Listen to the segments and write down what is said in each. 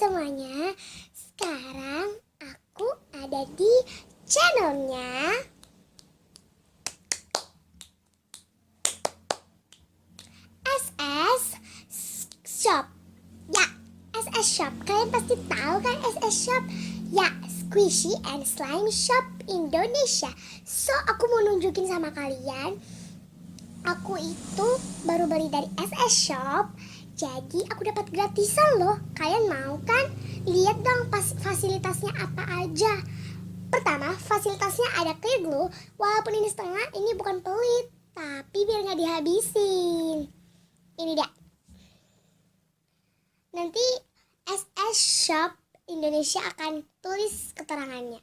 semuanya, sekarang aku ada di channelnya SS Shop. Ya, SS Shop. Kalian pasti tahu kan SS Shop? Ya, Squishy and Slime Shop Indonesia. So, aku mau nunjukin sama kalian, aku itu baru beli dari SS Shop. Jadi aku dapat gratisan loh. Kalian mau kan? Lihat dong fasilitasnya apa aja. Pertama, fasilitasnya ada clear glue. Walaupun ini setengah, ini bukan pelit, tapi biar nggak dihabisin. Ini dia. Nanti SS Shop Indonesia akan tulis keterangannya.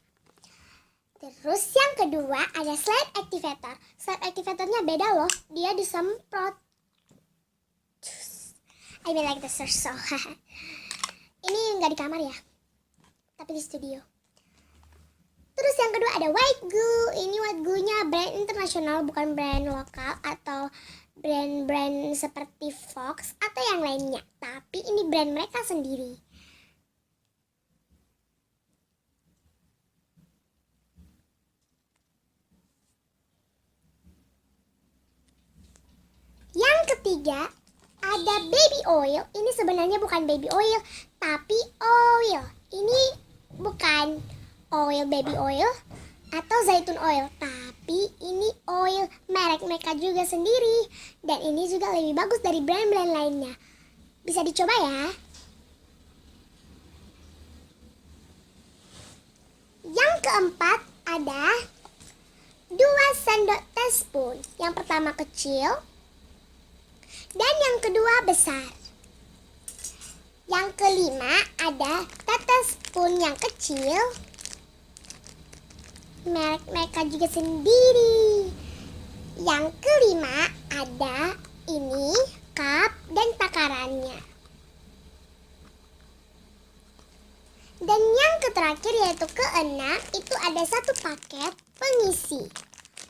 Terus yang kedua ada slide activator. Slide activatornya beda loh. Dia disemprot. I mean like the so. Ini nggak di kamar ya, tapi di studio. Terus yang kedua ada white glue. Ini white glue-nya brand internasional, bukan brand lokal atau brand-brand seperti Fox atau yang lainnya. Tapi ini brand mereka sendiri. Yang ketiga ada baby oil. Ini sebenarnya bukan baby oil, tapi oil. Ini bukan oil baby oil atau zaitun oil, tapi ini oil merek mereka juga sendiri. Dan ini juga lebih bagus dari brand-brand lainnya. Bisa dicoba ya. Yang keempat ada 2 sendok teaspoon. Yang pertama kecil dan yang kedua besar. Yang kelima ada teaspoon yang kecil. Merek mereka juga sendiri. Yang kelima ada ini cup dan takarannya. Dan yang terakhir yaitu keenam itu ada 1 paket pengisi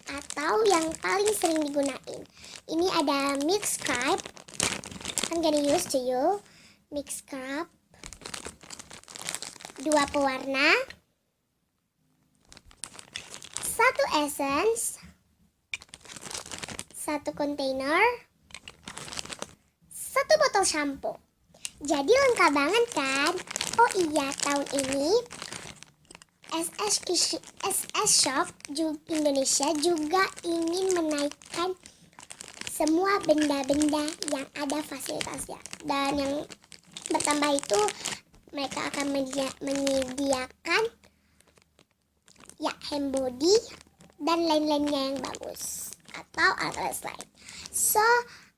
atau yang paling sering digunain. Ini ada mix scrub. I'm gonna use to you. Mix scrub 2 pewarna, 1 essence, 1 container, 1 botol shampoo. Jadi lengkap banget kan? Oh iya, tahun ini SS Shop Indonesia juga ingin menaikkan semua benda-benda yang ada fasilitasnya. Dan yang bertambah itu mereka akan menyediakan ya hand body dan lain-lainnya yang bagus atau alat lain. So,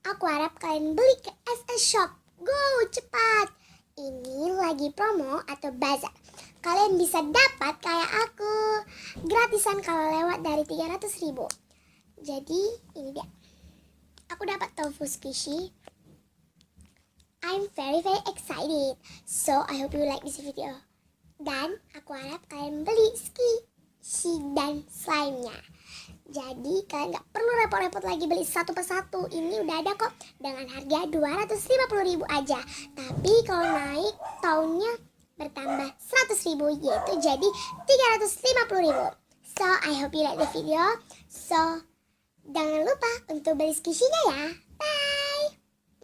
aku harap kalian beli ke SS Shop. Go cepat. Ini lagi promo atau bazar. Kalian bisa dapat kayak aku gratisan kalau lewat dari 300.000. Jadi ini dia. Aku dapat tofu squishy. I'm very excited. So I hope you like this video. Dan aku harap kalian beli squishy dan slime-nya. Jadi kalian gak perlu repot-repot lagi beli satu persatu. Ini udah ada kok dengan harga 250.000 aja. Tapi kalau naik tahunnya bertambah 100.000 yaitu jadi 350.000. So I hope you like the video. So jangan lupa untuk beli squishy-nya ya. Bye.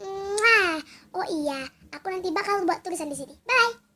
Mwah. Oh iya, aku nanti bakal buat tulisan di sini. Bye.